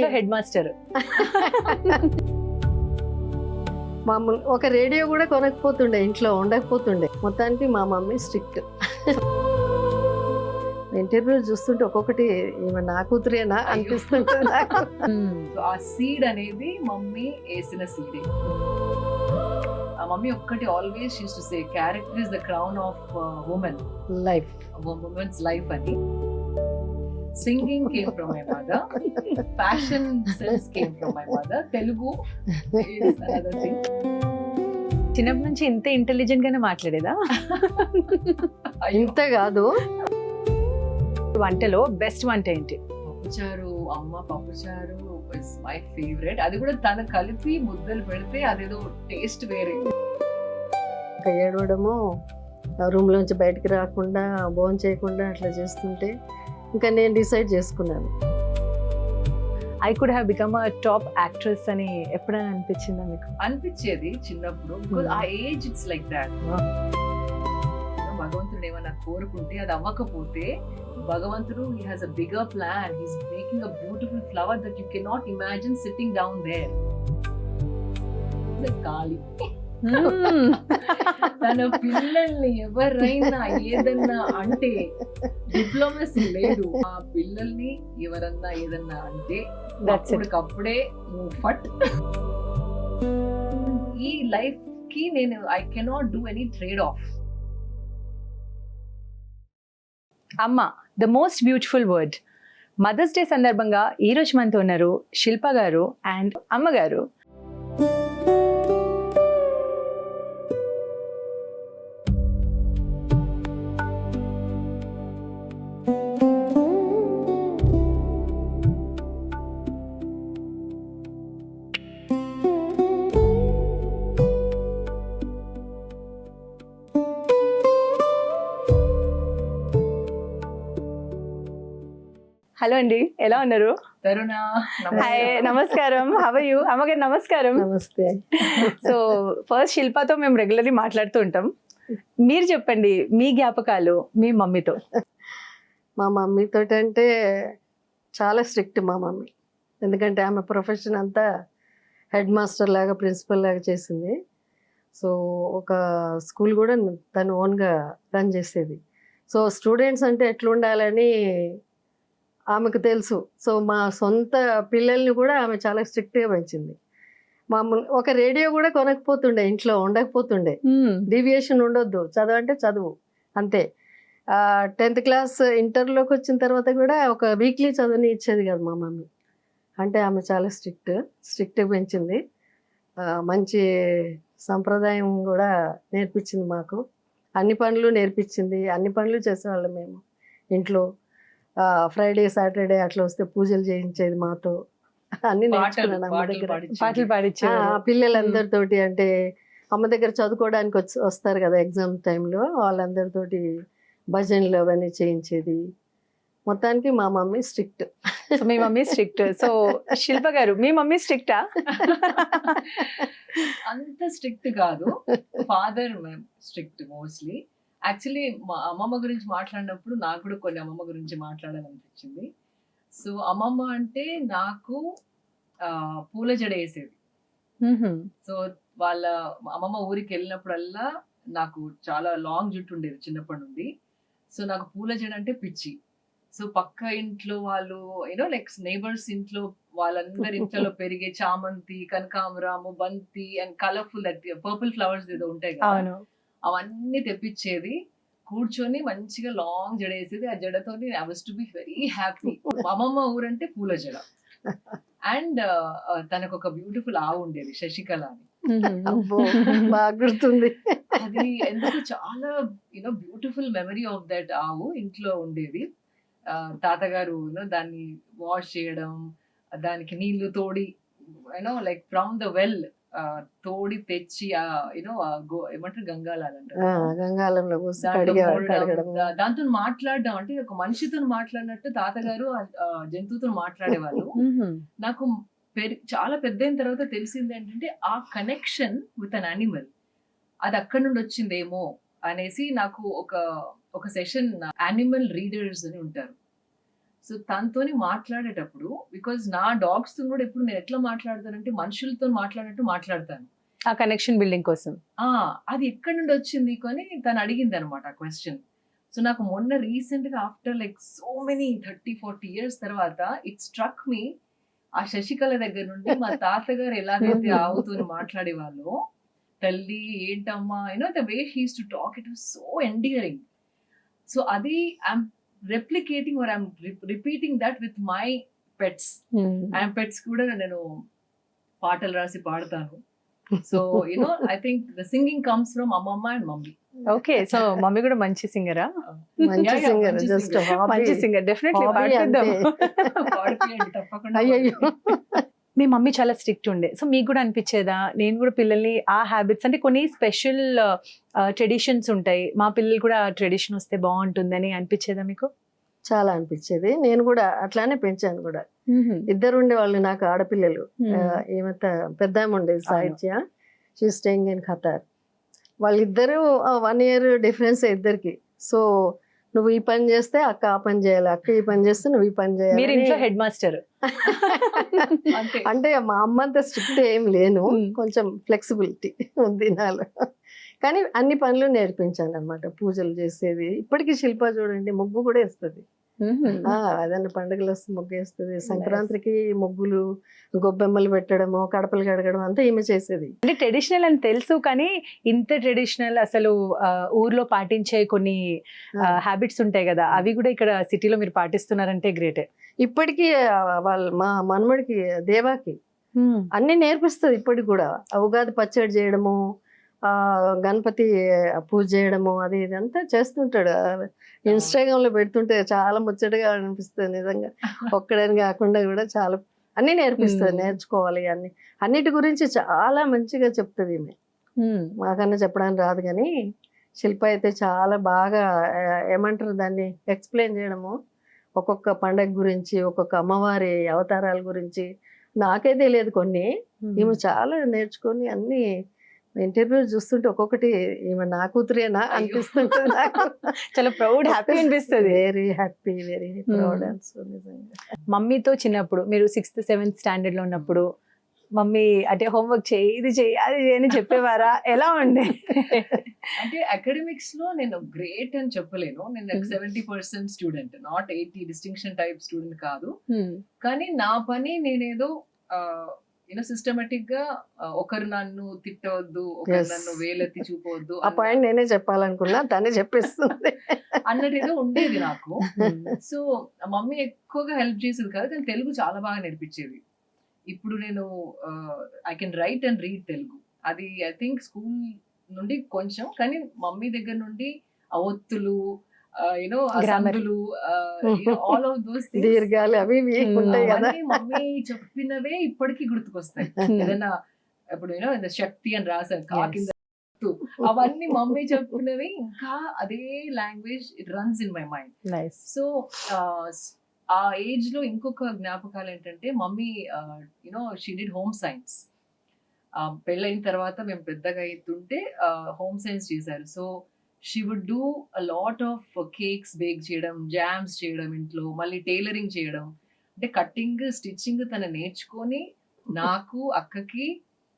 ఇంట్లో head master. మామూలు ఒక రేడియో కూడా కొనకపోతుండే, ఇంట్లో ఉండకపోతుండే. మొత్తానికి మా మమ్మీ స్ట్రిక్ట్. ఇంటర్వ్యూ చూస్తుంటే ఒక్కొక్కటి ఈమె నా కూతురేనా అనిపిస్తుంటుంది నాకు. సో ఆ సీడ్ అనేది మమ్మీ వేసిన సీడే. ఆ మమ్మీ ఒక్కటి always use to say character is the crown of women life, women's life అని. Singing came from my mother, fashion sense came from my mother, Telugu is another thing. చిన్నప్పటి నుంచి ఇంత intelligent గానే మాట్లాడేదా? ఇంత కాదు. వంటలో బెస్ట్ వంట ఏంటి? పప్పుచారు, అమ్మ పప్పుచారు ఇస్ మై ఫేవరెట్. అది కూడా తను కలిపి ముద్దలు పెడితే అదేదో టేస్ట్ వేరే. ఇంకా ఏడవడము, రూమ్ లోంచి బయటకు రాకుండా భోజనం చేయకుండా అట్లా చేస్తుంటే ఇంకా నేను డిసైడ్ చేసుకున్నాను, I could have become a top actress అని ఎప్పుడైనా అనిపించిందా మీకు? అనిపించేది చిన్నప్పుడు. బికాజ్ ఆ ఏజ్ ఇట్స్ లైక్ దాట్. భగవంతుడు ఏమన్నా కోరుకుంటే అది అవ్వకపోతే భగవంతుడు he has a bigger plan. He's making a beautiful flower that you cannot imagine sitting down there. ఖాళీ. తన పిల్లల్ని ఎవరైనా ఏదన్నా అంటే డిప్లొమసీ లేదు. ఆ పిల్లల్ని ఎవరన్నా ఏదన్నా అంటే అప్పటికప్పుడే ఫట్. ఈ లైఫ్ కి నేను I cannot do any trade off. అమ్మ, the most beautiful word. Mother's Day సందర్భంగా ఈ రోజు మనతో ఉన్నారు శిల్ప గారు అండ్ అమ్మగారు. హలో అండి, ఎలా ఉన్నారు? తరుణ, హాయ్, నమస్కారం. How are you? అమ్మగారు నమస్కారం. నమస్తే. సో ఫస్ట్ శిల్పతో మేము రెగ్యులర్లీ మాట్లాడుతూ ఉంటాం. మీరు చెప్పండి మీ జ్ఞాపకాలు మీ మమ్మీతో. మా మమ్మీతో అంటే చాలా స్ట్రిక్ట్ మా మమ్మీ. ఎందుకంటే ఆమె ప్రొఫెషన్ అంతా హెడ్ మాస్టర్ లాగా, ప్రిన్సిపల్ లాగా చేసింది. సో ఒక స్కూల్ కూడా తను ఓన్గా రన్ చేసేది. సో స్టూడెంట్స్ అంటే ఎట్లుండాలని ఆమెకు తెలుసు. సో మా సొంత పిల్లల్ని కూడా ఆమె చాలా స్ట్రిక్ట్గా పెంచింది. మామూలు ఒక రేడియో కూడా కొనకపోతుండే, ఇంట్లో ఉండకపోతుండే. డీవియేషన్ ఉండొద్దు, చదువు అంటే చదువు అంతే. 10th క్లాస్ ఇంటర్లోకి వచ్చిన తర్వాత కూడా ఒక వీక్లీ చదువుని ఇచ్చేది కదా మా మమ్మీ. అంటే ఆమె చాలా స్ట్రిక్ట్గా పెంచింది. మంచి సంప్రదాయం కూడా నేర్పించింది మాకు. అన్ని పనులు నేర్పించింది, అన్ని పనులు చేసేవాళ్ళం మేము ఇంట్లో. ఫ్రైడే సాటర్డే అట్లా వస్తే పూజలు చేయించేది మాతో. అన్ని నేర్చుకున్నాను అమ్మ దగ్గర. పాటలు పాడించారు పిల్లలందరితోటి. అంటే అమ్మ దగ్గర చదువుకోవడానికి వస్తారు కదా ఎగ్జామ్ టైంలో, వాళ్ళందరితోటి భజనలు అవన్నీ చేయించేది. మొత్తానికి మా మమ్మీ స్ట్రిక్ట్. సో మీ మమ్మీ స్ట్రిక్ట్. సో శిల్ప గారు, మీ మమ్మీ స్ట్రిక్టా? అంత స్ట్రిక్ట్ కాదు. Father strict mostly. యాక్చువల్లీ మా అమ్మమ్మ గురించి మాట్లాడినప్పుడు నాకు కూడా కొన్ని అమ్మమ్మ గురించి మాట్లాడాలనిపించింది. సో అమ్మమ్మ అంటే నాకు పూల జడ వేసేది. సో వాళ్ళ అమ్మమ్మ ఊరికి వెళ్ళినప్పుడల్లా నాకు చాలా లాంగ్ జుట్టు ఉండేది చిన్నప్పటి నుండి. సో నాకు పూల జడ అంటే పిచ్చి. సో పక్క ఇంట్లో వాళ్ళు లైక్ నైబర్స్ ఇంట్లో వాళ్ళందరి ఇంట్లో పెరిగే చామంతి, కనకాంబరాము, బంతి and colourful that purple flowers ఏదో ఉంటాయి కదా, అవన్నీ తెప్పించేది. కూర్చొని మంచిగా లాంగ్ జడ వేసేది. ఆ జడతో I was to be very happy. అమ్మమ్మ ఊరంటే పూల జడ. అండ్ తనకు ఒక బ్యూటిఫుల్ ఆవు ఉండేది, శశికళ అని. బాగా గుర్తుంది. అది ఎందుకు చాలా బ్యూటిఫుల్ మెమరీ ఆఫ్ దట్ ఆవు ఇంట్లో ఉండేది. తాతగారు దాన్ని వాష్ చేయడం, దానికి నీళ్లు తోడి లైక్ ఫ్రమ్ ద వెల్ తోడి తెచ్చి ఏమంటారు గంగాలంలో దాంతో మాట్లాడడం అంటే ఒక మనిషితో మాట్లాడినట్టు తాతగారు జంతువుతో మాట్లాడేవాళ్ళు. నాకు చాలా పెద్ద అయిన తర్వాత తెలిసింది ఏంటంటే ఆ కనెక్షన్ విత్ అన్ యానిమల్ అది అక్కడి నుండి వచ్చిందేమో అనేసి నాకు ఒక సెషన్ యానిమల్ రీడర్స్ అని ఉంటారు. సో తనతోని మాట్లాడేటప్పుడు, బికాజ్ నా డాగ్స్ తో కూడా ఎప్పుడు నేను ఎట్లా మాట్లాడతానంటే మనుషులతో మాట్లాడినట్టు మాట్లాడతాను. ఆ కనెక్షన్ బిల్డింగ్ కోసం. అది ఎక్కడి నుండి వచ్చింది అని తను అడిగింది అనమాట ఆ క్వశ్చన్. సో నాకు మొన్న రీసెంట్ గా after like so many 30-40 years తర్వాత ఇట్ స్ట్రక్ మీ, ఆ శశికళ దగ్గర నుండి మా తాతగారు ఎలాగైతే ఆవుతోని మాట్లాడేవాళ్ళో, తల్లి ఏంటమ్మా, the way he used to talk, it was so endearing. So అది I'm replicating or I'm repeating that with my pets. I'm pets కూడా నేను పాటలు రాసి పాడతాను. So I think the singing comes from అమ్మమ్మ and mummy. Okay, so mummy కూడా మంచి సింగరా? మంచి సింగర్, జస్ట్ మంచి సింగర్, డెఫినెట్లీ పాడిద్దాం. తప్పకుండా. అయ్యయ్యో, మీ మమ్మీ చాలా స్ట్రిక్ట్ ఉండే, సో మీకు కూడా అనిపించేదా నేను కూడా పిల్లల్ని ఆ హ్యాబిట్స్, అంటే కొన్ని స్పెషల్ ట్రెడిషన్స్ ఉంటాయి, మా పిల్లలు కూడా ఆ ట్రెడిషన్ వస్తే బాగుంటుందని అనిపించేదా మీకు? చాలా అనిపించేది. నేను కూడా అట్లానే పెంచాను కూడా. ఇద్దరు ఉండేవాళ్ళు నాకు ఆడపిల్లలు. ఏమంత పెద్ద ఆమె ఉండేది సాహిత్య, షీ స్టేయింగ్ ఇన్ ఖతార్. వాళ్ళిద్దరూ 1 year డిఫరెన్స్ ఇద్దరికి. సో నువ్వు ఈ పని చేస్తే అక్క ఆ పని చేయాలి, అక్క ఈ పని చేస్తే నువ్వు ఈ పని మీరు ఇంట్లో చేయాలి. Head master? అంటే మా అమ్మ అంత స్ట్రిక్ట్ ఏం లేను, కొంచెం ఫ్లెక్సిబిలిటీ ఉంది నాలో. కానీ అన్ని పనులు నేర్పించాను అనమాట. పూజలు చేసేది, ఇప్పటికీ శిల్ప చూడండి ముగ్గు కూడా వేస్తుంది. ఏదైనా పండుగలు వస్తే ముగ్గు వేస్తుంది. సంక్రాంతికి ముగ్గులు, గొబ్బెమ్మలు పెట్టడము, కడపలు కడగడం అంతా ఈమె చేసేది. అంటే ట్రెడిషనల్ అని తెలుసు, కానీ ఇంత ట్రెడిషనల్ అసలు ఊర్లో పాటించే కొన్ని హ్యాబిట్స్ ఉంటాయి కదా, అవి కూడా ఇక్కడ సిటీలో మీరు పాటిస్తున్నారంటే గ్రేటే. ఇప్పటికీ మా మనమడికి దేవాకి అన్ని నేర్పిస్తుంది. ఇప్పటికి కూడా ఉగాది పచ్చడి చేయడము, గణపతి పూజ చేయడము, అది ఇదంతా చేస్తుంటాడు. ఇన్స్టాగ్రామ్ లో పెడుతుంటే చాలా ముచ్చటగా అనిపిస్తుంది నిజంగా. ఒక్కడని కాకుండా కూడా చాలా అన్ని నేర్పిస్తుంది. నేర్చుకోవాలి అన్ని, అన్నిటి గురించి చాలా మంచిగా చెప్తుంది ఈమె. మాకన్నా చెప్పడానికి రాదు, కానీ శిల్ప అయితే చాలా బాగా ఏమంటారు దాన్ని ఎక్స్ప్లెయిన్ చేయడము, ఒక్కొక్క పండగ గురించి, ఒక్కొక్క అమ్మవారి అవతారాల గురించి నాకే తెలియదు కొన్ని, ఈమె చాలా నేర్చుకొని అన్ని. ఇంటర్వ్యూ చూస్తుంటే ఒక్కొక్కటి ఈమె నా కూతురేనా అనిపిస్తుంటుంది నాకు. చాలా ప్రౌడ్, హ్యాపీ అనిపిస్తుంది. Very happy, very proud. నిజంగా మమ్మీతో చిన్నప్పుడు మీరు 6th 7th standard లో ఉన్నప్పుడు మమ్మీ అంటే హోంవర్క్ చేయి, ఇది చేయి, అది చేయని చెప్పేవారా? ఎలా ఉండే? అంటే అకాడమిక్స్ లో నేను గ్రేట్ అని చెప్పలేను. నేను 70% student, not 80 distinction type student కాదు. కానీ నా పని నేనేదో సిస్టమేటిక్ గా ఒకరు నన్ను తిట్టవద్దు, ఒకరు నన్ను వేలెత్తి చూపవద్దు, ఆ పాయింట్ నేనే చెప్పాలనుకున్నా, తనే చెప్పేస్తుంది అన్నట్టు ఏదో ఉండేది నాకు. సో మమ్మీ ఎక్కువగా హెల్ప్ చేసేది కాదు, కానీ తెలుగు చాలా బాగా నేర్పించేది. ఇప్పుడు నేను I can write and read Telugu. అది ఐ థింక్ స్కూల్ నుండి కొంచెం, కానీ మమ్మీ దగ్గర నుండి ఆ ఒత్తులు, సందులు, ఆల్ ఆఫ్ దోస్ దీర్ఘాలు అవి ఉంటాయి కదా, మమ్మీ చెప్పినవే ఇప్పటికీ గుర్తుకొస్తాయి. ఏదైనా ఇప్పుడు శక్తి అని రాశారు, కాకింద, అవన్నీ మమ్మీ చెప్పినవి ఇంకా అదే language, it runs in my mind. So ఆ ఏజ్ లో ఇంకొక జ్ఞాపకాలు ఏంటంటే, mummy she did home science. పెళ్ళైన తర్వాత మేము పెద్దగా అవుతుంటే హోమ్ సైన్స్ చేశారు. So she would do a lot of cakes bake చేయడం, జామ్స్ చేయడం ఇంట్లో, మళ్ళీ టైలరింగ్ చేయడం, అంటే కట్టింగ్, స్టిచ్చింగ్ తను నేర్చుకొని నాకు, అక్కకి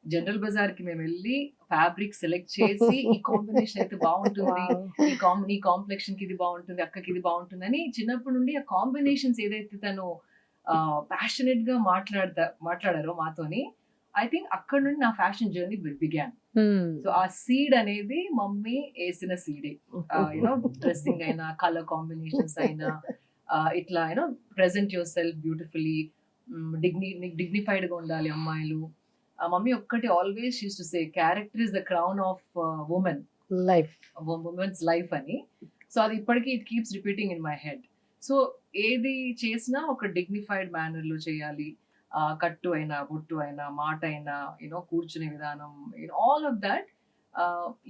జనరల్ బజార్ కి మేము వెళ్ళి ఫ్యాబ్రిక్ సెలెక్ట్ చేసి, ఈ కాంబినేషన్ అయితే బాగుంటుంది, ఈ కాంప్లెక్షన్ కి ఇది బాగుంటుంది, అక్కకి ఇది బాగుంటుంది అని చిన్నప్పటి నుండి ఆ కాంబినేషన్స్ ఏదైతే తను ప్యాషనెట్ గా మాట్లాడారో మాతోని, ఐ థింక్ అక్కడ నుండి నా ఫ్యాషన్ జర్నీ బిగాన్. సో ఆ సీడ్ అనేది మమ్మీ వేసిన సీడే. డ్రెస్సింగ్ అయినా, కలర్ కాంబినేషన్స్ అయినా, ఇట్లా present your self beautifully, dignified గా ఉండాలి అమ్మాయిలు. మమ్మీ ఒక్కటి always use to say, character is the crown of women life, women's life అని. సో అది ఇప్పటికీ it keeps repeating in my head. So ఏది చేసినా ఒక డిగ్నిఫైడ్ మేనర్ లో చేయాలి. కట్టు అయినా, బొట్టు అయినా, మాట అయినా, కూర్చునే విధానం, all of that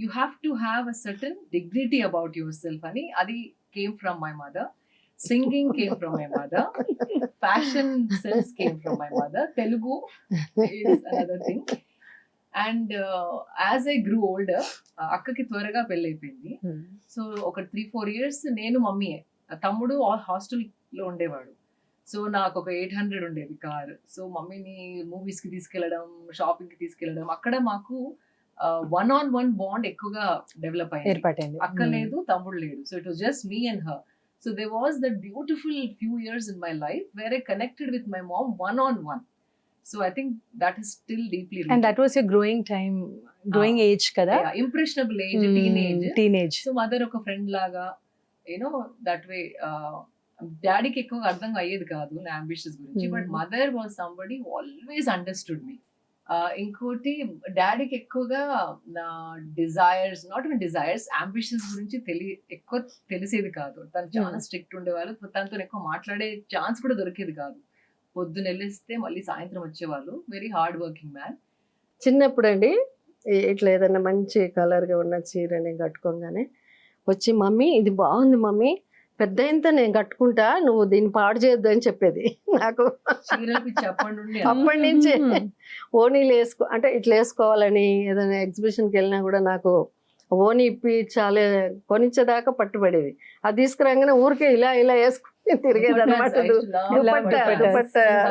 you have to have a certain dignity about your self అని. అది came from my mother. Singing came from my mother. Fashion sense came from my mother. Telugu is another thing. And as I grew older, అక్కకి త్వరగా పెళ్ళి అయిపోయింది. So ఒక 3-4 years నేను మమ్మీయే. తమ్ముడు hostel లో ఉండేవాడు. సో నాకు ఒక 800 ఉండేది కార్. సో మమ్మీని మూవీస్ కి తీసుకెళ్లడం, షాపింగ్ కి తీసుకెళ్లడం, అక్కడ మాకు వన్ ఆన్ వన్ బాండ్ ఎక్కువగా డెవలప్ అయింది. ఏర్పాటైంది. అక్క లేదు, తమ్ముడు లేడు. So it was just me and her. So they was that beautiful few years in my life where I connected with my mom one on one. So I think that is still deeply and that was your growing time, growing age కదా, impressionable age, teenage. Teenage. So mother ఒక friend లాగా, you know that వే. డాడీకి ఎక్కువ అర్థం అయ్యేది కాదు నా ambitions గురించి, but mother was somebody always understood me. ఇంకోటి డాడీకి ఎక్కువగా నా desires, not even desires, ambitions గురించి ఎక్కువ తెలిసేది కాదు. తను చాలా స్ట్రిక్ట్ ఉండేవాళ్ళు. తనతో ఎక్కువ మాట్లాడే ఛాన్స్ కూడా దొరికేది కాదు. పొద్దున వెళ్ళిస్తే మళ్ళీ సాయంత్రం వచ్చేవాళ్ళు. Very hard working man. చిన్నప్పుడు అండి ఇట్లా ఏదైనా మంచి కలర్గా ఉన్న చీరని కట్టుకోగానే వచ్చి, మమ్మీ ఇది బాగుంది మమ్మీ, పెద్ద ఇంత నేను కట్టుకుంటా, నువ్వు దీన్ని పాడు చేయొద్దు అని చెప్పేది నాకు. అప్పటి నుంచే ఓనీలు అంటే ఇట్లా వేసుకోవాలని, ఏదైనా ఎగ్జిబిషన్కి వెళ్ళినా కూడా నాకు ఓనీ ఇప్పి చాలా కొనిచ్చేదాకా పట్టుబడేది. అది తీసుకురాగానే ఊరికే ఇలా ఇలా వేసుకుని తిరిగేది అనమాట. దుపట్ట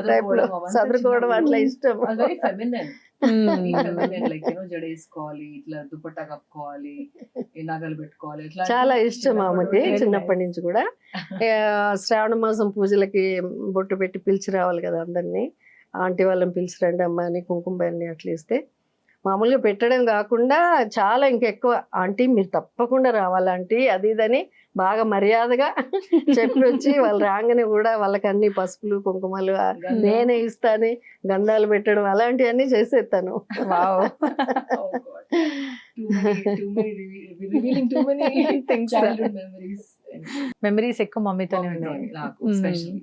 టైప్ లో చదువుకోవడం అట్లా ఇష్టం. జడేసుకోవాలి, ఇట్లా దుపట్టా కప్పుకోవాలి, నగలు పెట్టుకోవాలి, చాలా ఇష్టం ఆమెకి చిన్నప్పటి నుంచి కూడా. శ్రావణ మాసం పూజలకి బొట్టు పెట్టి పిలిచి రావాలి కదా అందరినీ, ఆంటీ వాళ్ళని పిలిచి రండి అమ్మ అని కుంకుమ అన్ని అట్లా ఇస్తే, మామూలుగా పెట్టడం కాకుండా చాలా ఇంకెక్కువ, ఆంటీ మీరు తప్పకుండా రావాలంటీ అది ఇదని బాగా మర్యాదగా చెప్పి వచ్చి వాళ్ళు రాగానే కూడా వాళ్ళకి అన్ని పసుపులు కుంకుమలు నేనే ఇస్తాను, గంధాలు పెట్టడం అలాంటివన్నీ చేసేస్తాను. మెమరీస్ ఎక్కువ మమ్మీతోనే ఉన్నాయి నాకు స్పెషల్లీ.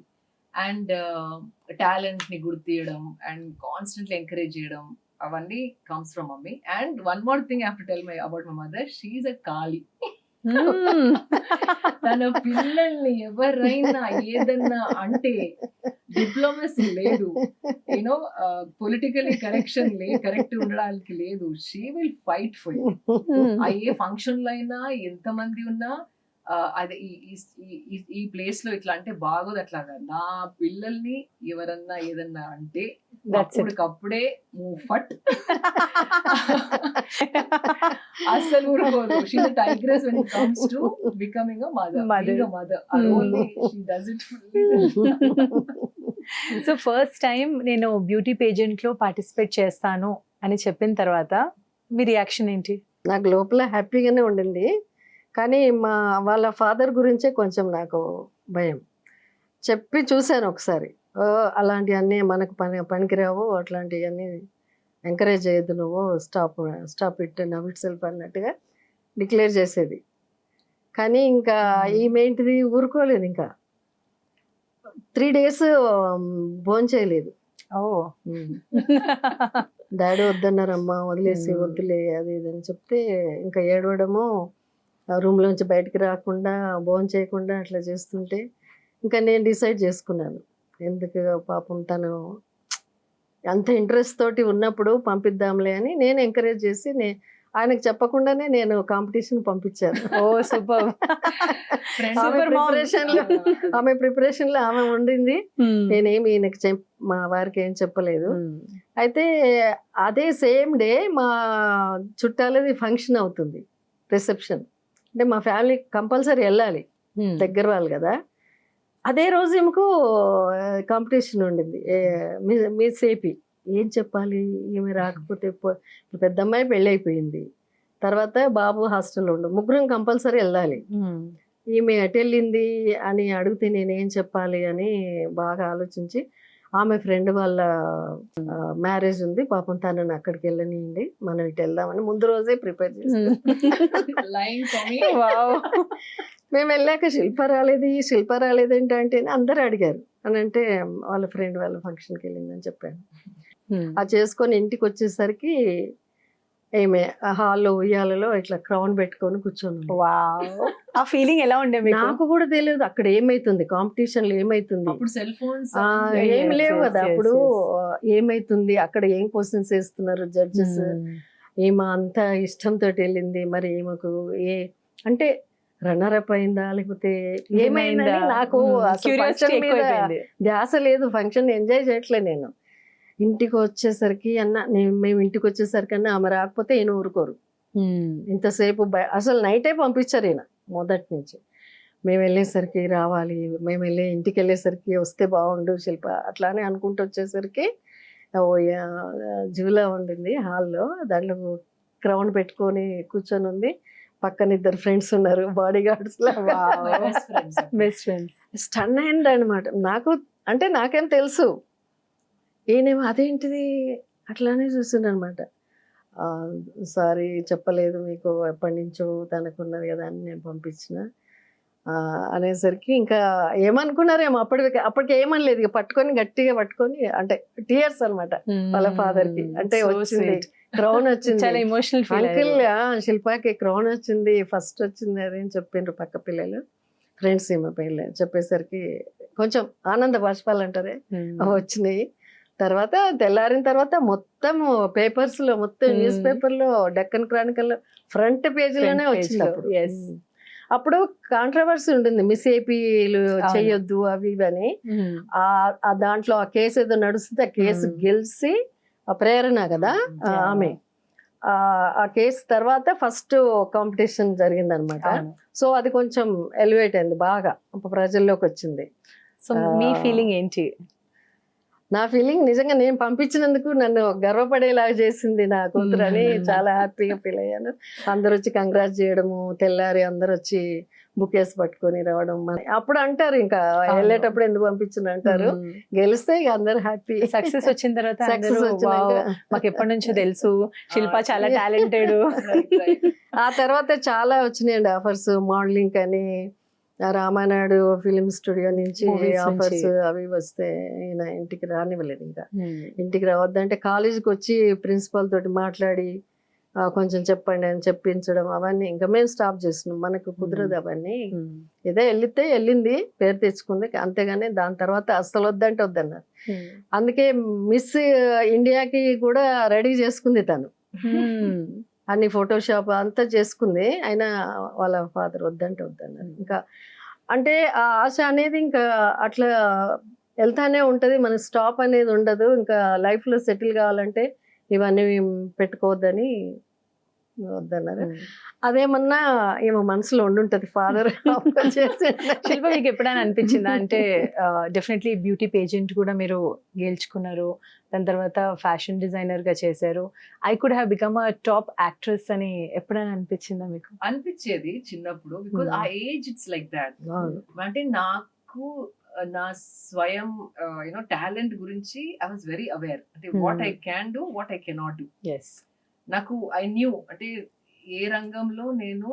అండ్ టాలెంట్ ని గుర్తియడం అండ్ కాన్స్టెంట్లీ ఎంకరేజ్ చేయడం, అవన్నీ comes from mummy. And one more thing I have to tell my about my mother, she is a Kali. తన పిల్లల్ని ఎవరైనా ఏదన్నా అంటే డిప్లొమసీ లేదు, యూనో పొలిటికలీ కరెక్ట్ ఉండడానికి లేదు. She will fight for you. A function లో అయినా ఎంతమంది ఉన్నా అదే ఈ ప్లేస్ లో ఇట్లా అంటే బాగోదు అట్లాగా, నా పిల్లల్ని ఎవరన్నా ఏదన్నా అంటే అప్పటికప్పుడే మూఫట్ అసలు ఊరుకోదు. She is tigress when it comes to becoming a mother. Being a mother, only she does it fully. So first time నేను బ్యూటీ పేజెంట్ లో పార్టిసిపేట్ చేస్తాను అని చెప్పిన తర్వాత మీ రియాక్షన్ ఏంటి? నాకు లోపల హ్యాపీగానే ఉండింది, కానీ వాళ్ళ ఫాదర్ గురించే కొంచెం నాకు భయం. చెప్పి చూశాను ఒకసారి, అలాంటివన్నీ మనకు పనికిరావు, అట్లాంటివన్నీ ఎంకరేజ్ చేయొద్దు నువ్వు, stop it now it self అన్నట్టుగా డిక్లేర్ చేసేది. కానీ ఇంకా ఈమెంటిది ఊరుకోలేదు. ఇంకా 3 days భోంచేయలేదు. డాడీ వద్దన్నారమ్మా, వదిలేసి వద్దులే అది ఇది అని చెప్తే ఇంకా ఏడవడము, రూమ్లోంచి బయటికి రాకుండా భోజనం చేయకుండా అట్లా చేస్తుంటే ఇంకా నేను డిసైడ్ చేసుకున్నాను, ఎందుకు పాపం తను అంత ఇంట్రెస్ట్ తోటి ఉన్నప్పుడు పంపిద్దాంలే అని నేను ఎంకరేజ్ చేసి ఆయనకు చెప్పకుండానే నేను కాంపిటీషన్ పంపించాను. ఓ సూపర్. ఆమె ప్రిపరేషన్ లో ఆమె ఉండింది, నేనేమి ఈయనకి మా వారికి ఏం చెప్పలేదు. అయితే అదే సేమ్ డే మా చుట్టాలది ఫంక్షన్ అవుతుంది, రిసెప్షన్. అంటే మా ఫ్యామిలీ కంపల్సరీ వెళ్ళాలి, దగ్గర వాళ్ళు కదా. అదే రోజు ఈమెకు కాంపిటీషన్ ఉండింది, మిస్ ఏపీ. ఏం చెప్పాలి, ఈమె రాకపోతే పెద్ద అమ్మాయి పెళ్ళి అయిపోయింది, తర్వాత బాబు హాస్టల్లో ఉండు, ముగ్గురం కంపల్సరీ వెళ్ళాలి. ఈమె ఎటు వెళ్ళింది అని అడిగితే నేనేం చెప్పాలి అని బాగా ఆలోచించి, ఆమె ఫ్రెండ్ వాళ్ళ మ్యారేజ్ ఉంది పాపం, తనని అక్కడికి వెళ్ళనియండి, మనం ఇటు వెళ్దామని ముందు రోజే ప్రిపేర్ చేస్తాం. మేము వెళ్ళాక శిల్ప రాలేదు ఏంటంటే అందరూ అడిగారు అని అంటే, వాళ్ళ ఫ్రెండ్ వాళ్ళ ఫంక్షన్కి వెళ్ళిందని చెప్పాను. అది చేసుకొని ఇంటికి వచ్చేసరికి ఏమే హాల్లో ఉయ్యాలలో ఇట్లా క్రౌన్ పెట్టుకొని కూర్చొని. ఆ ఫీలింగ్ ఎలా ఉండే? నాకు కూడా తెలియదు అక్కడ ఏమైతుంది, కాంపిటీషన్లో ఏమైతుంది, ఏమి లేవు కదా అప్పుడు, ఏమైతుంది అక్కడ, ఏం క్వశ్చన్స్ వేస్తున్నారు జడ్జెస్, ఏమో అంత ఇష్టంతో వెళ్ళింది, మరి ఏమకు అంటే రన్నర్ అప్ అయిందా లేకపోతే ఏమైందని నాకు అసలు క్యూరియాసిటీ function మీద ఎక్కువైపోయింది. ధ్యాస లేదు. ఫంక్షన్ ఎంజాయ్ చేయట్లే నేను. ఇంటికి వచ్చేసరికి మేము ఇంటికి వచ్చేసరికి ఆమె రాకపోతే ఈయన ఊరుకోరు. ఇంతసేపు అసలు నైటే పంపించారు ఈయన మొదటి నుంచి. మేము వెళ్ళేసరికి రావాలి, మేము ఇంటికి వెళ్ళేసరికి వస్తే బాగుండు శిల్ప అట్లానే అనుకుంటూ వచ్చేసరికి జూలా ఉండింది హాల్లో, దాంట్లో క్రౌన్ పెట్టుకొని కూర్చొని ఉంది. పక్కన ఇద్దరు ఫ్రెండ్స్ ఉన్నారు, బాడీ గార్డ్స్ లాగా. Best friends. స్టన్ అయింది అనమాట నాకు. అంటే నాకేం తెలుసు, ఈయనేమో అదేంటిది అట్లానే చూసిండు అనమాట. సారీ చెప్పలేదు మీకు, ఎప్పటి నుంచో తనకున్నది కదా అని నేను పంపించిన అనేసరికి ఇంకా ఏమనుకున్నారేమో. అప్పటికి ఏమనలేదు, ఇక పట్టుకొని గట్టిగా పట్టుకొని, అంటే టీయర్స్ అనమాట వాళ్ళ ఫాదర్ కి. అంటే వచ్చింది క్రౌన్ వచ్చింది, చాలా ఎమోషనల్ అంకిల్ శిల్పాకి క్రౌన్ వచ్చింది, ఫస్ట్ వచ్చింది అదేం చెప్పిండ్రు పక్క పిల్లలు, ఫ్రెండ్స్ ఏమో పిల్లలు చెప్పేసరికి కొంచెం ఆనంద బాష్పాలు అంటారే వచ్చినాయి. తర్వాత తెల్లారిన తర్వాత మొత్తం పేపర్స్ లో, మొత్తం న్యూస్ పేపర్ లో, డెక్కన్ క్రానికల్ లో ఫ్రంట్ పేజీలోనే వచ్చింది. అప్పుడు అప్పుడు కాంట్రవర్సీ ఉంటుంది, మిస్ ఏపీలు చెయ్యొద్దు అవి ఇవి అని. దాంట్లో ఆ కేసు ఏదో నడుస్తుంది, ఆ కేసు గెలిచి ప్రేరణ కదా ఆమె, ఆ కేసు తర్వాత ఫస్ట్ కాంపిటీషన్ జరిగింది అనమాట. సో అది కొంచెం ఎలివేట్ అయింది, బాగా ప్రజల్లోకి వచ్చింది. సో మీ ఫీలింగ్ ఏంటి? నా ఫీలింగ్ నిజంగా నేను పంపించినందుకు నన్ను గర్వపడేలాగా చేసింది నా కూతురు అని చాలా హ్యాపీగా ఫీల్ అయ్యాను. అందరు వచ్చి కంగ్రాట్ చేయడము, తెల్లారి అందరు వచ్చి బుకేస్ పట్టుకొని రావడం. అప్పుడు అంటారు ఇంకా వెళ్ళేటప్పుడు ఎందుకు పంపించిన అంటారు, గెలిస్తే ఇక అందరు హ్యాపీ. సక్సెస్ వచ్చిన తర్వాత సక్సెస్ వచ్చినాక మాకు ఎప్పటి నుంచో తెలుసు శిల్ప చాలా టాలెంటెడ్. ఆ తర్వాత చాలా వచ్చినాయండి ఆఫర్స్, మోడలింగ్ అని, రామానాయుడు ఫిలిం స్టూడియో నుంచి ఆఫర్స్ అవి వస్తే ఈయన ఇంటికి రానివ్వలేదు. ఇంకా ఇంటికి రావద్దంటే కాలేజీకి వచ్చి ప్రిన్సిపాల్ తోటి మాట్లాడి కొంచెం చెప్పండి అని చెప్పించడం, అవన్నీ ఇంకా మేము స్టాప్ చేస్తున్నాం, మనకు కుదరదు అవన్నీ. ఏదో వెళ్ళింది, పేరు తెచ్చుకుంది, అంతేగాని దాని తర్వాత అస్సలు వద్దంటే వద్దన్నారు. అందుకే మిస్ ఇండియాకి కూడా రెడీ చేసుకుంది తను, అన్ని ఫోటోషాప్ అంతా చేసుకుంది. అయినా వాళ్ళ ఫాదర్ వద్దంటే వద్దన్నారు. ఇంకా అంటే ఆ ఆశ అనేది ఇంకా అట్లా వెళ్తానే ఉంటుంది, మన స్టాప్ అనేది ఉండదు. ఇంకా లైఫ్లో సెటిల్ కావాలంటే ఇవన్నీ పెట్టుకోవద్దని వద్దన్నారు. అదేమన్నా ఏమో మనసులో ఉండుంటది ఫాదర్ చేసి. శిల్ప మీకు ఎప్పుడైనా అనిపించిందా, అంటే డెఫినెట్లీ బ్యూటీ పేజెంట్ కూడా మీరు గెలుచుకున్నారు, దాని తర్వాత ఫ్యాషన్ డిజైనర్ గా చేశారు, I could have become a top actress అని ఎప్పుడైనా అనిపించిందా మీకు? అనిపించేది చిన్నప్పుడు, బికాజ్ ఆ ఏజ్ ఇట్స్ లైక్ దాట్. అంటే నాకు నా స్వయం యూనో టాలెంట్ గురించి ఐ వాజ్ వెరీ అవేర్. అంటే what I can do, what I cannot do. నాకు ఐ న్యూ, అంటే ఏ రంగంలో నేను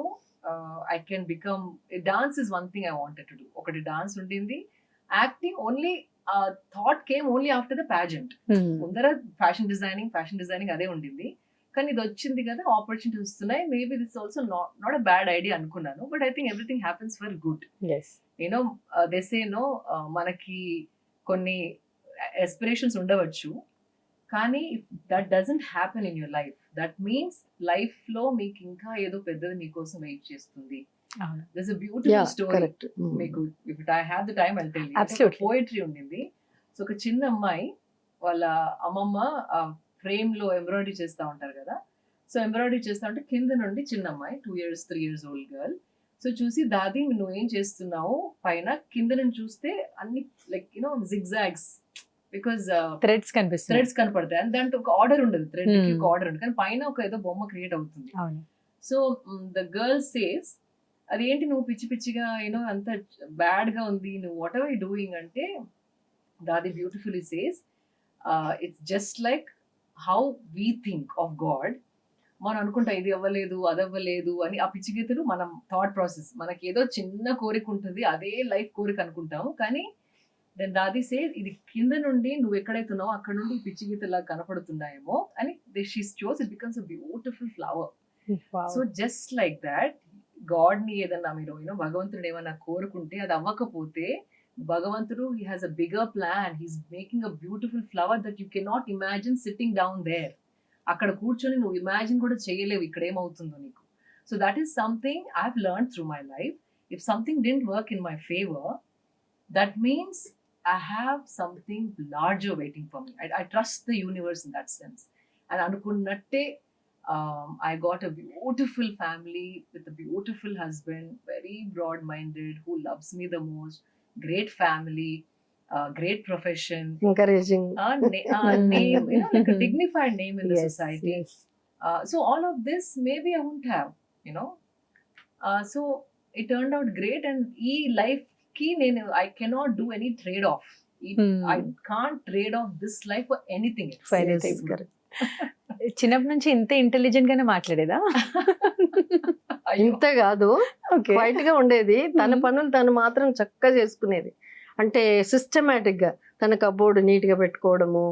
I can become. Dance is one thing I wanted to do. ఒకటి డాన్స్ ఉండింది, acting only thought came only after the pageant. ముందర fashion designing అదే ఉండింది, కానీ ఇది వచ్చింది కదా, ఆపర్చునిటీస్ వస్తున్నాయి, maybe this also not a bad idea అనుకున్నాను. But I think everything happens for good. You know they say no, మనకి కొన్ని ఎస్పిరేషన్స్ ఉండవచ్చు, కానీ that doesn't happen in your life, that means life లో మీకు ఇంకా ఏదో పెద్దది మీకోసం వెయిట్ చేస్తుంది. There's a beautiful story. మీకు if I have the time I'll tell you. Absolutely. Poetry ఉండింది. సో ఒక చిన్న అమ్మాయి వాళ్ళ అమ్మమ్మ ఫ్రేమ్ లో ఎంబ్రాయిడరీ చేస్తా ఉంటారు కదా, సో ఎంబ్రాయిడరీ చేస్తా ఉంటే కింద నుండి చిన్న అమ్మాయి 2 years 3 years old girl so చూసి, దాది నువ్వు ఏం చేస్తున్నావు పైన, కింద నుంచి చూస్తే అన్ని like you know zigzags, because threads కనపడతాయి, అండ్ దాంట్లో ఒక ఆర్డర్ ఉండదు, థ్రెడ్ కి ఒక ఆర్డర్ ఉండదు, కానీ పైన ఒక ఏదో బొమ్మ క్రియేట్ అవుతుంది. సో ద గర్ల్ సేస్, అదేంటి నువ్వు పిచ్చి పిచ్చిగా యూనో అంత బ్యాడ్ గా ఉంది, నువ్వు వాట్ ఎవర్ యూ డూయింగ్ అంటే, దాది beautifully says, it's just like how we think of God. మనం అనుకుంటాం ఇది అవ్వలేదు అది అవ్వలేదు అని, ఆ పిచ్చి గీతలు మనం థాట్ ప్రాసెస్, మనకి ఏదో చిన్న కోరిక ఉంటుంది, అదే లైఫ్ కోరిక అనుకుంటాము, కానీ దెన్ దాది సే ఇది కింద నుండి నువ్వు ఎక్కడైతున్నావో అక్కడ నుండి పిచ్చి గీతలా కనపడుతున్నాయేమో అని, she shows it becomes a beautiful flower. So just like that, God ని ఏదన్నా మీరు యూనో భగవంతుడు ఏమన్నా కోరుకుంటే అది అవ్వకపోతే, భగవంతుడు he has a bigger plan, he's making a beautiful flower that you cannot imagine sitting down there. అక్కడ కూర్చొని నువ్వు ఇమాజిన్ కూడా చేయలేవు ఇక్కడ ఏమవుతుందో నీకు. So that is something I've learned through my life. If something didn't work in my favor, that means I have something larger waiting for me. I trust the universe in that sense. And anukunnatte, I got a beautiful family with a beautiful husband, very broad-minded, who loves me the most, great family, great profession, encouraging. name, like a dignified name in the Yes, society. yes. So all of this maybe I wouldn't have, so it turned out great. And e life ki I cannot do any trade off. I can't trade off this life for anything else. For anything. చిన్నప్పటి నుంచి ఇంత intelligent గానే మాట్లాడేదా? అయ్యో. ఇంత కాదు, okay. Quiet గా ఉండేది. తన పనులు తను మాత్రం చక్కగా చేసుకునేది. అంటే సిస్టమేటిక్ గా తన కబోర్డ్ నీట్ గా పెట్టుకోవడము,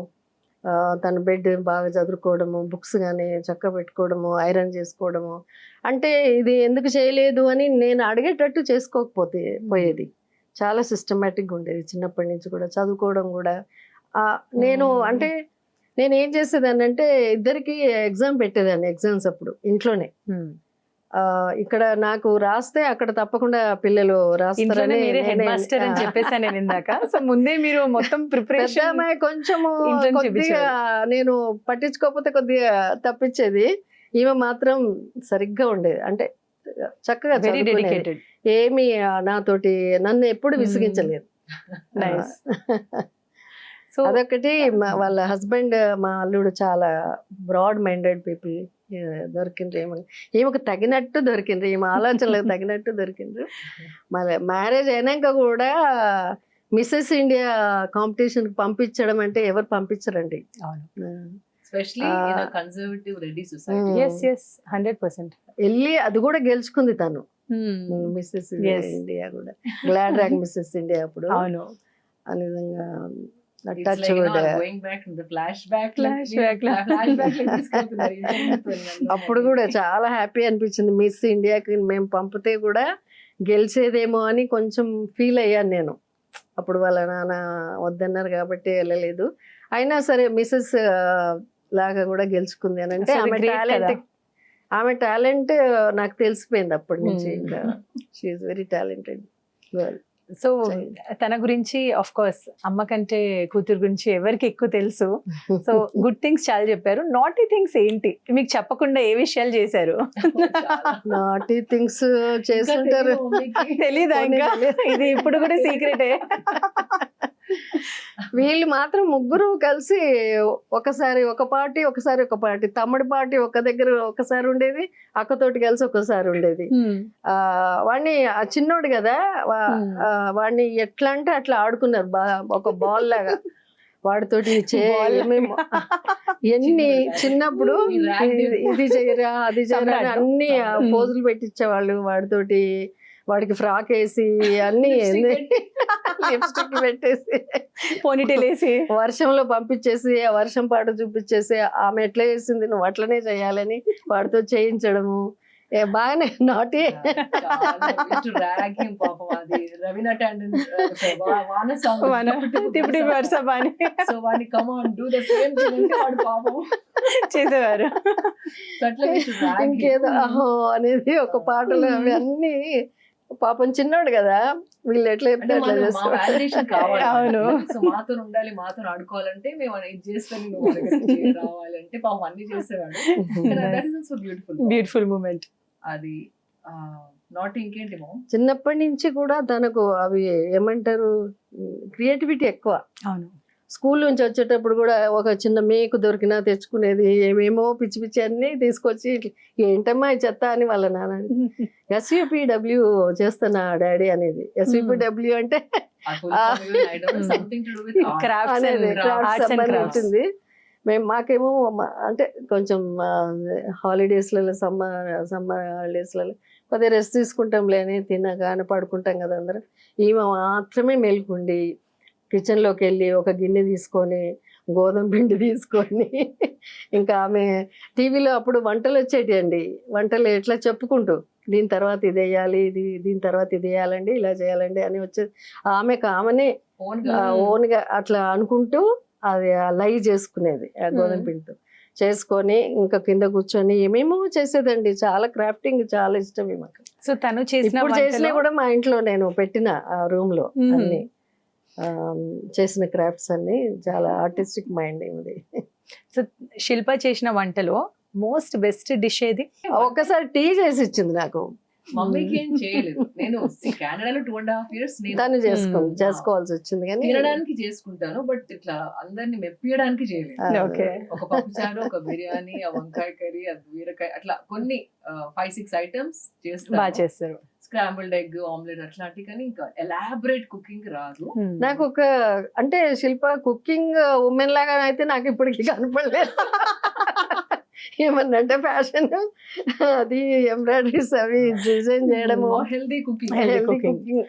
తన బెడ్ బాగా చదువుకోవడము, బుక్స్ కానీ చక్కగా పెట్టుకోవడము, ఐరన్ చేసుకోవడము. అంటే ఇది ఎందుకు చేయలేదు అని నేను అడిగేటట్టు చేసుకోకపోతే పోయేది. చాలా సిస్టమేటిక్గా ఉండేది చిన్నప్పటి నుంచి కూడా. చదువుకోవడం కూడా నేను అంటే నేను ఏం చేసేదాన్ని అంటే ఇద్దరికి ఎగ్జామ్ పెట్టేదాన్ని. ఎగ్జామ్స్ అప్పుడు ఇంట్లోనే. ఇక్కడ నాకు రాస్తే అక్కడ తప్పకుండా పిల్లలు రాస్తారని హెడ్ మాస్టర్ అని చెప్పేసి నేను ఇందాక. సో ముందే మీరు మొత్తం ప్రిపరేషన్. కొంచెము కొద్దిగా నేను పట్టించుకోకపోతే కొద్దిగా తప్పించేది. ఈమె మాత్రం సరిగ్గా ఉండేది. అంటే చక్కగా వెరీ డెడికేటెడ్. ఏమి నాతోటి నన్ను ఎప్పుడు విసిగించలేదు. సో అదొకటి. వాళ్ళ హస్బెండ్, మా అల్లుడు చాలా బ్రాడ్ మైండెడ్ పీపుల్ దొరికిండ్రు. ఈమెకు తగినట్టు దొరికిండ్రు, ఈమె ఆలోచనలకు తగినట్టు దొరికిండ్రు. మళ్ళీ మ్యారేజ్ అయినాక కూడా మిస్సెస్ ఇండియా కాంపిటీషన్ పంపించడం అంటే ఎవరు పంపించరండి. Especially in a conservative ready society. yes yes 100%. వెళ్ళి అది కూడా గెలుచుకుంది తను. మిస్సెస్ ఇండియా కూడా, గ్లాడ్ ర్యాక్ మిస్సెస్ ఇండియా అప్పుడు. అవును. ఆ విధంగా It's like, going back in the flashback. అప్పుడు కూడా చాలా హ్యాపీ అనిపించింది. మిస్ ఇండియాకి మేము పంపితే కూడా గెలిచేదేమో అని కొంచెం ఫీల్ అయ్యాను నేను. అప్పుడు వాళ్ళ నాన్న వద్దన్నారు కాబట్టి వెళ్ళలేదు. అయినా సరే మిస్సెస్ లాగా కూడా గెలుచుకుంది అని అంటే ఆమె టాలెంట్ నాకు తెలిసిపోయింది అప్పటి నుంచి. ఇంకా she's very talented girl. So తన గురించి ఆఫ్ కోర్స్ అమ్మ కంటే కూతురు గురించి ఎవరికి ఎక్కువ తెలుసు. సో గుడ్ థింగ్స్ చాలా చెప్పారు. నాటీ థింగ్స్ ఏంటి మీకు చెప్పకుండా ఏ విషయాలు చేశారు? నాటీ థింగ్స్ చేస్తుంటారు. తెలీదా ఇంకా? ఇది ఇప్పుడు కూడా సీక్రెటే. వీళ్ళు మాత్రం ముగ్గురు కలిసి ఒకసారి ఒక పార్టీ, ఒకసారి ఒక పార్టీ. తమ్ముడి పార్టీ ఒక దగ్గర ఒకసారి ఉండేది, అక్కతోటి కలిసి ఒకసారి ఉండేది. వాడిని చిన్నోడు కదా, వాడిని ఎట్లా అంటే అట్లా ఆడుకున్నారు, ఒక బాల్ లాగా. వాడితోటి మేము ఎన్ని చిన్నప్పుడు ఇది చేయరా అది చేయరా అని అన్ని పోజులు పెట్టించేవాళ్ళు వాడితోటి. వాడికి ఫ్రాక్ వేసి అన్ని లిప్స్టిక్ పెట్టేసి పోనీటేల్ వేసి వర్షంలో పంపించేసి ఆ వర్షం పాట చూపించేసి ఆమె ఎట్లా వేసింది నువ్వు అట్లనే చేయాలని వాడితో చేయించడము. బాగానే నాటి చేసేవారు. ఇంకేదో అహో అనేది ఒక పాటలు అవి అన్ని. పాపం చిన్నోడు కదా, వీళ్ళు ఎట్లా చెప్తే అట్లా చేస్తారు. అవును. మాతో ఉండాలి, మాతో ఆడుకోవాలంటే మేము ఇది చేస్తాను, రావాలంటే పాపం అన్ని చేసేవాడు. బ్యూటిఫుల్ మూమెంట్ అది. నాట్ ఇంకేంటిమో చిన్నప్పటి నుంచి కూడా తనకు అవి ఏమంటారు క్రియేటివిటీ ఎక్కువ. అవును. స్కూల్ నుంచి వచ్చేటప్పుడు కూడా ఒక చిన్న మేకు దొరికినా తెచ్చుకునేది, ఏమేమో పిచ్చి పిచ్చి అన్ని తీసుకొచ్చి ఏంటమ్మా ఈ చెత్త అని వాళ్ళ నాన్న. SUPW చేస్తున్నా డాడీ అనేది. SUPW అంటే ఉంటుంది. మాకేమో అంటే కొంచెం హాలిడేస్లలో సమ్మర్ హాలిడేస్లలో కొద్దిగా రెస్ట్ తీసుకుంటాంలే అని తినగానే పడుకుంటాం కదా అందరం. ఈమె మాత్రమే మేలుకుండి కిచెన్లోకి వెళ్ళి ఒక గిన్నె తీసుకొని గోధుమ పిండి తీసుకొని, ఇంకా ఆమె టీవీలో అప్పుడు వంటలు వచ్చేటి అండి, వంటలు ఎట్లా చెప్పుకుంటూ దీని తర్వాత ఇది వేయాలి, దీని తర్వాత ఇది వేయాలండి, ఇలా చేయాలండి అని వచ్చేది. ఆమెనే ఓన్గా అట్లా అనుకుంటూ అది లై చేసుకునేది ఆ గోధుమ పిండితో. చేసుకొని ఇంకా కింద కూర్చొని ఏమేమో చేసేదండి. చాలా క్రాఫ్టింగ్ చాలా ఇష్టం మాకు. సో తను చేసిన ఇప్పుడు చేసినా వంటలో కూడా మా ఇంట్లో నేను పెట్టిన ఆ రూమ్ లో మ్మ్. అన్ని ఆ, చేసిన క్రాఫ్ట్స్ అన్ని చాలా ఆర్టిస్టిక్ మైండ్ ఇది. సో శిల్ప చేసిన వంటలో మోస్ట్ బెస్ట్ డిష్ ఏది? ఒక్కసారి టీ చేసి ఇచ్చింది నాకు. మమ్మీకి ఏం చేయలేదు. నేను కెనడాలో 2.5 years నేను తను మ్మ్. చేసుకోవాల్సి వచ్చింది కానీ తినడానికి చేసుకుంటాను, బట్ ఇట్లా అందరిని మెప్పియడానికి చేయలేదు. ఓకే. ఒక పప్పుచారు, ఒక బిర్యానీ, ఆ వంకాయ కర్రీ, ఆ బీరకాయ, అట్లా కొన్ని 5-6 ఐటమ్స్ బాగా చేస్తాను. చేస్తారు. స్క్రాంబుల్డ్ ఎగ్, ఆమ్లెట్ అట్లాంటివి, కానీ ఇంకా ఎలాబరేట్ కుకింగ్ రాదు. నాకు ఒక అంటే శిల్ప కుకింగ్ ఉమెన్ లాగా అయితే నాకు ఇప్పటికీ కనపడలేదు. ఏమన్నంటే ఫ్యాషన్ అది ఎంబ్రాయిడరీస్ అవి డిజైన్ చేయడము, healthy cooking. Healthy healthy cooking. Cooking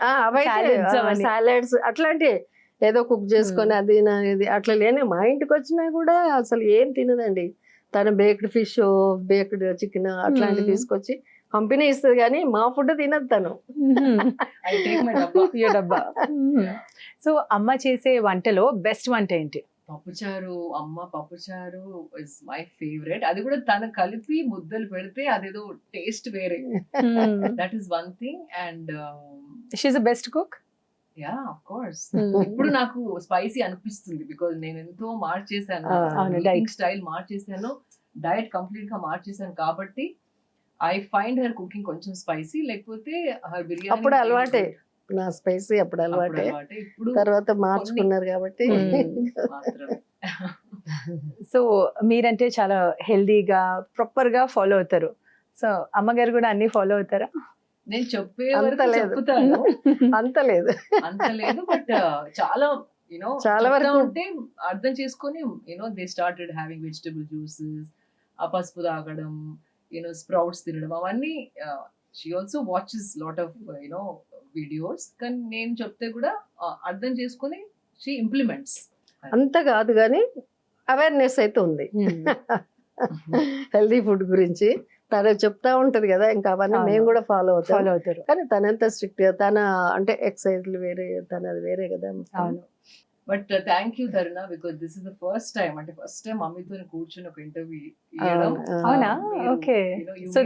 Salads అవన్నీ. సాలెడ్స్ అట్లాంటి ఏదో కుక్ చేసుకొని అది ఇది అట్లా లేని. మా ఇంటికి వచ్చినా కూడా అసలు ఏం తినదండి. తను బేక్డ్ ఫిష్, బేక్డ్ చికెన్ అట్లాంటివి తీసుకొచ్చి కంపెనీ ఇస్తుంది కానీ మా ఫుడ్ తినదు తను. ఐ టేక్ మై డబ్బా. ఈ డబ్బా. సో అమ్మ చేసే వంటలో బెస్ట్ వంట ఏంటి? పప్పుచారు, అమ్మ పప్పుచారు ఇస్ మై ఫేవరెట్. అది కూడా తను కలిపి ముద్దలు పెడితే అదేదో టేస్ట్ వేరే. That is one thing. And she's the best cook. Yeah, of course. ఇప్పుడు నాకు స్పైసీ అనిపిస్తుంది బికాజ్ నేను ఎంతో మార్చేసాను, అవును, diet. స్టైల్ మార్చేసాను, డయట్ కంప్లీట్ గా మార్చేసాను. కాబట్టి ఐ ఫైండ్ హర్ కుకింగ్ కొంచెం స్పైసీ, లేకపోతే హర్ బిర్యానీ అప్పుడు అలవాటే. నా స్పైసీ అప్పుడు అలవాటే. ఇప్పుడు తర్వాత మార్చుకున్నారు కాబట్టి మాత్రమే. సో మీరంటే చాలా హెల్దీగా ప్రాపర్ గా ఫాలో అవుతారు. సో అమ్మగారు కూడా అన్ని ఫాలో అవుతారా? నేను చెప్పే అంత వరకు లేదు. చెప్తాను, అంత లేదు. అంత లేదు, బట్ చాలా చాలా వరకు. ఉంటే అర్థం చేసుకొని they started having vegetable juices, ఆ పసుపు తాగడం, స్ప్రౌట్స్ తినడం, అవన్నీ. She also watches lot of videos. కానీ నేను చెప్తే కూడా అర్థం చేసుకొని షీ ఇంప్లిమెంట్స్. అంత కాదు కానీ అవేర్నెస్ అయితే ఉంది హెల్దీ ఫుడ్ గురించి. తను చెప్తా ఉంటది కదా, ఇంకా అవన్నీ అవును. మేము కూడా ఫాలో అవుతాం. ఫాలో అవుతారు. కానీ తనంత స్ట్రిక్ట్ గా తన అంటే ఎక్సర్సైజ్లు వేరే, తనది వేరే కదా. అవును. But thank you Taruna, because this is the first time, అంటే ఫస్ట్ టైం మమ్మీతో కూర్చొని ఒక ఇంటర్వ్యూ ఇవ్వడం. అవునా? Okay. So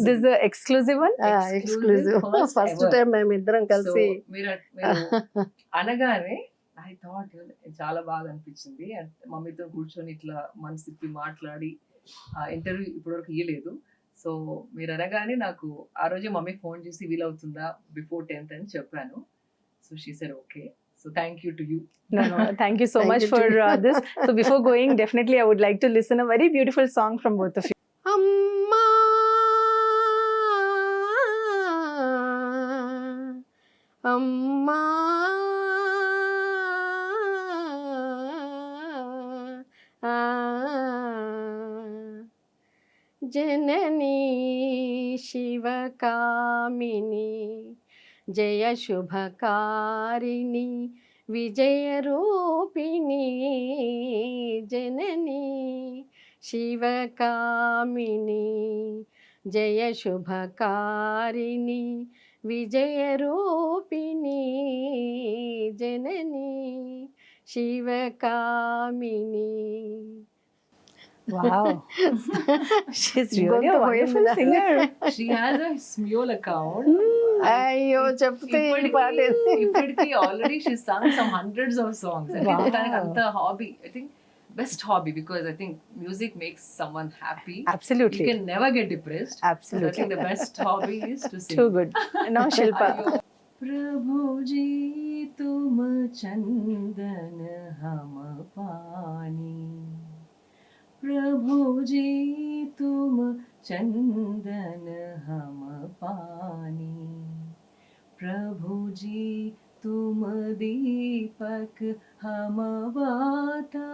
this exclusive one. Exclusive first time మేము ఇద్దరం కలిసి. మీరు అనగానే ఐ థాట్ చాలా బాగా అనిపించింది. అండ్ మమ్మీతో కూర్చొని ఇట్లా మనసు తిప్పి మాట్లాడి ఇంటర్వ్యూ ఇప్పటివరకు ఇవ్వలేదు. సో మీరు అనగానే నాకు ఆ రోజే మమ్మీ ఫోన్ చేసి వీలవుతుందా బిఫోర్ 10th అని చెప్పాను. So she said okay. So thank you to you. No, thank you so Thank much you for to this. So before going, definitely I would like to listen a very beautiful song from both of you. అమ్మా అమ్మా జననీ శివకామిని జయ శుభకారిణి విజయ రూపిణి జననీ శివకామిని జయ శుభకారిణి విజయ రూపిణి జననీ Sivakamini. Wow. She's really a గొంతు wonderful పోయిందా? singer. She has a Smule account. అయ్యో చెప్తే ఈ పాట ఇప్పటికి already she sang some hundreds of songs. I think Wow. తనకి అంత hobby, I think best hobby, because I think music makes someone happy. You Absolutely. can never get depressed. So I Absolutely. think the best hobby is to sing. Too good. Now Shilpa. प्रभु जी तुम चंदन हम पानी, प्रभु जी तुम चंदन हम पानी, प्रभु जी तुम दीपक हम बाता,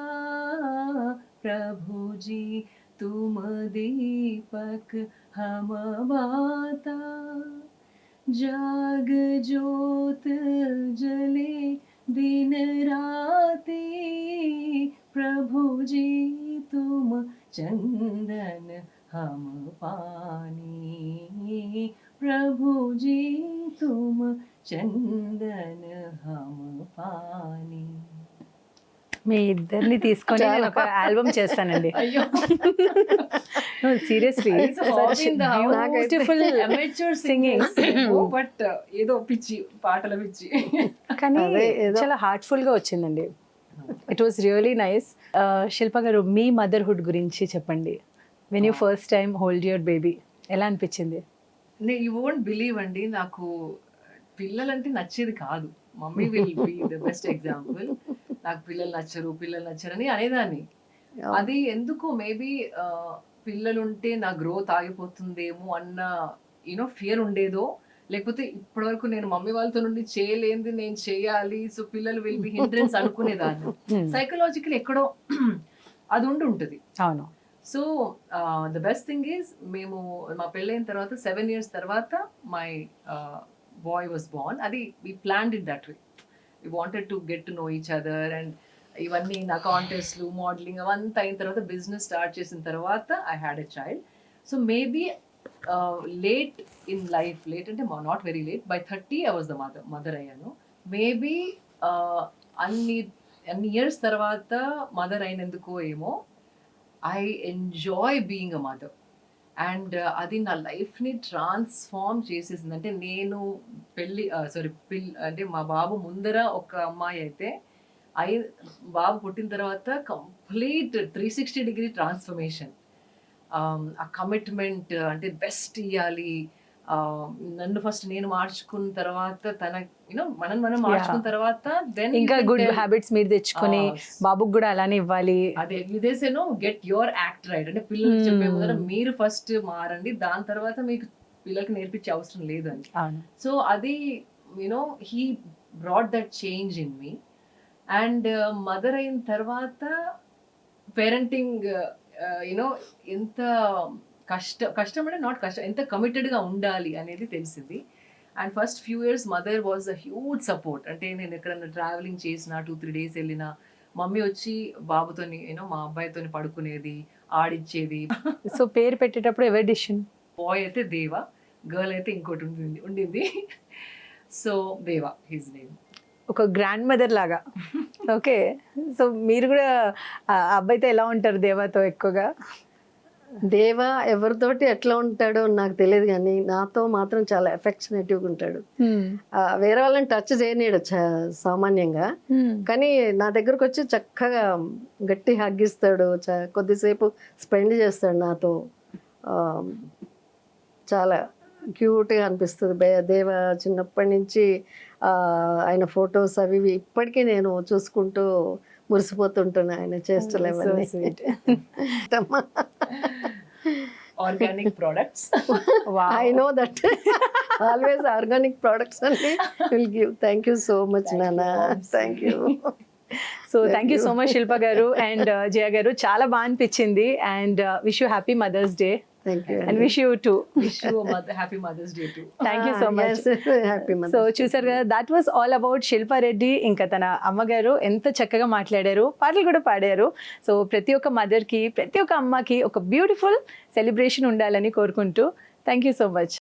प्रभु जी तुम दीपक हम बाता, जाग ज्योत जले दिन राती, प्रभु जी तुम चंदन हम पानी, प्रभु जी तुम चंदन हम पानी. మీ ఇద్దరిని తీసుకొని నేను ఒక ఆల్బమ్ చేస్తానండి. అయ్యో seriously It's a hobby in the house. Beautiful amateur Singing. singing but ఏదో పిచ్చి పాటల పిచ్చి. కానీ అదే ఏదో. చాలా హార్ట్ఫుల్ గా వచ్చిందండి. It was really nice. Shilpa garu, మీ మదర్హుడ్ గురించి చెప్పండి. When you first time hold your baby ఎలా అనిపించింది? యూ వోంట్ బిలీవ్ అండి, నాకు పిల్లలంటే నచ్చేది కాదు. Mummy will be the best example. నాకు పిల్లలు నచ్చరని అనేదాన్ని. అది ఎందుకు మేబీ పిల్లలుంటే నా గ్రోత్ ఆగిపోతుందేమో అన్న ఫియర్ ఉండేదో, లేకపోతే ఇప్పటి వరకు నేను మమ్మీ వాళ్ళతో నుండి చేయలేంది నేను చేయాలి, సో పిల్లలు విల్ బి హిండ్రెన్స్ అనుకునేదాన్ని. సైకలాజికల్ ఎక్కడో అది ఉంటుంది. అవును. So the best thing is, మేము మా పెళ్ళైన తర్వాత 7 years తర్వాత మై బాయ్ వాజ్ బోర్న్. అది we planned it that way. We wanted to get to know each other and ఇవన్నీ నా కాంటెస్ట్లు మోడలింగ్ అవంతా అయిన తర్వాత బిజినెస్ స్టార్ట్ చేసిన తర్వాత I had a child. So maybe late in life, late అంటే not very late, by 30 I was the mother అయ్యాను. Maybe అన్ని ఇయర్స్ తర్వాత మదర్ అయినందుకో ఏమో I enjoy being a mother. And అది నా లైఫ్ని ట్రాన్స్ఫార్మ్ చేసేసింది. అంటే నేను అంటే మా బాబు ముందర ఒక అమ్మాయి అయితే, బాబు పుట్టిన తర్వాత కంప్లీట్ 360-degree ట్రాన్స్ఫర్మేషన్. ఆ కమిట్మెంట్ అంటే బెస్ట్ ఇవ్వాలి, నన్ను ఫస్ట్ నేను మార్చుకున్న తర్వాత తన మనం మార్చుకున్న తర్వాత దెన్ ఇంకా గుడ్ హ్యాబిట్స్ మీరు తెచ్చుకొని బాబుకి కూడా అలానే ఇవ్వాలి. అదే ఇదేసేనో గెట్ యువర్ యాక్ట్ రైట్. అంటే పిల్లలకి చెప్పే ముందర మీరు ఫస్ట్ మారండి, దాని తర్వాత మీకు పిల్లలకి నేర్పించే అవసరం లేదు అని. సో అది he brought that change in me. And mother అయిన తర్వాత పేరెంటింగ్ ఎంత కష్టం అంటే నాట్ కష్టం, ఎంత కమిటెడ్గా ఉండాలి అనేది తెలిసింది. And first few years mother was a huge support. అంటే నేను ఎక్కడన్నా ట్రావెలింగ్ చేసిన 2-3 days వెళ్ళినా మమ్మీ వచ్చి బాబుతోని మా అబ్బాయితోని పడుకునేది, ఆడిచ్చేది. సో పేరు పెట్టేటప్పుడు ఎవరి డిసిషన్? బాయ్ అయితే దేవ, గర్ల్ అయితే ఇంకోటి ఉండింది. సో దేవ హిజ్ నేమ్. ఒక గ్రాండ్ మదర్ లాగా. ఓకే. సో మీరు కూడా అబ్బాయితో ఎలా ఉంటారు దేవాతో ఎక్కువగా? దేవ ఎవరితోటి ఎట్లా ఉంటాడో నాకు తెలియదు, కానీ నాతో మాత్రం చాలా ఎఫెక్షనేటివ్గా ఉంటాడు. వేరే వాళ్ళని టచ్ చేయనీయడు సామాన్యంగా, కానీ నా దగ్గరకు వచ్చి చక్కగా గట్టి హగ్గిస్తాడు, కొద్దిసేపు స్పెండ్ చేస్తాడు నాతో. చాలా క్యూట్గా అనిపిస్తుంది. దేవ చిన్నప్పటి నుంచి ఆయన ఫొటోస్ అవి ఇప్పటికీ నేను చూసుకుంటూ మురిసిపోతుంటున్నా ఆయన చేష్టలు అవన్నీ. Organic products. I know that. Always organic products only will give. Thank you so much, Nana. Thank you. So thank you so much Shilpa garu and Jaya garu. చాలా బాగా అనిపించింది. And wish you happy Mother's Day. Thank you. And wish you too. Wish you a happy Mother's Day too. Thank you so much. Happy mother. So చూసారు కదా, that was all about Shilpa Reddy. ఇంకా తన అమ్మగారు ఎంత చక్కగా మాట్లాడారు, పాటలు కూడా పాడారు. సో ప్రతి ఒక్క మదర్కి, ప్రతి ఒక్క అమ్మకి ఒక బ్యూటిఫుల్ సెలబ్రేషన్ ఉండాలని కోరుకుంటూ థ్యాంక్ యూ సో మచ్.